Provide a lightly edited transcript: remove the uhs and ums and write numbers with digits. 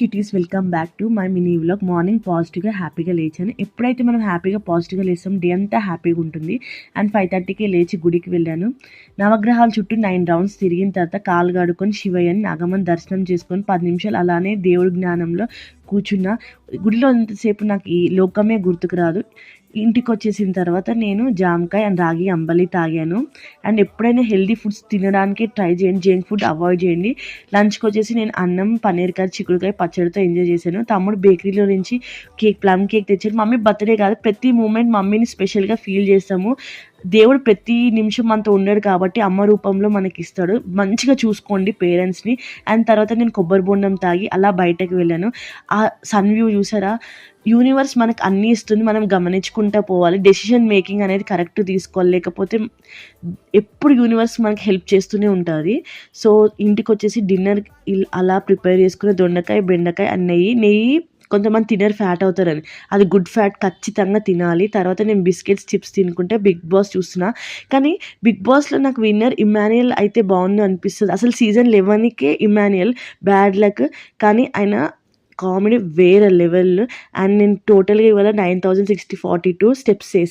Kitties welcome back to my mini vlog. Morning పాజిటివ్గా హ్యాపీగా లేచాను. ఎప్పుడైతే మనం హ్యాపీగా పాజిటివ్గా లేస్తాం డే అంతా హ్యాపీగా ఉంటుంది. అండ్ 5:30కే లేచి గుడికి వెళ్ళాను. నవగ్రహాల చుట్టూ 9 రౌండ్స్ తిరిగిన తర్వాత కాలు కడుక్కొని శివయ్యని నాగమ్మని దర్శనం చేసుకొని 10 నిమిషాలు అలానే దేవుడి జ్ఞానంలో కూర్చున్నా. గుడిలో ఎంతసేపు నాకు ఈ లోకమే గుర్తుకు రాదు. ఇంటికి వచ్చేసిన తర్వాత నేను జామకాయ అండ్ రాగి అంబలి తాగాను. అండ్ ఎప్పుడైనా హెల్దీ ఫుడ్స్ తినడానికి ట్రై చేయండి, జంక్ ఫుడ్ అవాయిడ్ చేయండి. లంచ్కి వచ్చేసి నేను అన్నం, పన్నీర్ కర్రీ, చిక్కుడుకాయ పచ్చడితో ఎంజాయ్ చేశాను. తమ్ముడు బేకరీలో నుంచి ప్లమ్ కేక్ తెచ్చాడు. మమ్మీ బర్త్డే కాదు, ప్రతి మూమెంట్ మమ్మీని స్పెషల్గా ఫీల్ చేస్తాము. దేవుడు ప్రతి నిమిషం మనతో ఉండడు కాబట్టి అమ్మ రూపంలో మనకి ఇస్తాడు. మంచిగా చూసుకోండి పేరెంట్స్ని. అండ్ తర్వాత నేను కొబ్బరి బొండం తాగి అలా బయటకు వెళ్ళాను. ఆ సన్ వ్యూ చూసారా? యూనివర్స్ మనకు అన్నీ ఇస్తుంది, మనం గమనించుకుంటూ పోవాలి. డెసిషన్ మేకింగ్ అనేది కరెక్ట్ తీసుకోవాలి, లేకపోతే ఎప్పుడు యూనివర్స్ మనకి హెల్ప్ చేస్తూనే ఉంటుంది. సో ఇంటికి వచ్చేసి డిన్నర్ అలా ప్రిపేర్ చేసుకునే దొండకాయ, బెండకాయ అండ్ నెయ్యి. కొంతమంది తినరు, ఫ్యాట్ అవుతారని. అది గుడ్ ఫ్యాట్, ఖచ్చితంగా తినాలి. తర్వాత నేను బిస్కెట్స్, చిప్స్ తినుకుంటే బిగ్ బాస్ చూస్తున్నా. కానీ బిగ్ బాస్లో నాకు విన్నర్ ఇమాన్యుయల్ అయితే బాగుంది అనిపిస్తుంది. అసలు సీజన్ 11కే ఇమాన్యుయల్ బ్యాడ్ లక్, కానీ ఆయన కామెడీ వేరే లెవెల్. అండ్ నేను టోటల్గా ఇవాళ 9,642 స్టెప్స్ చేసి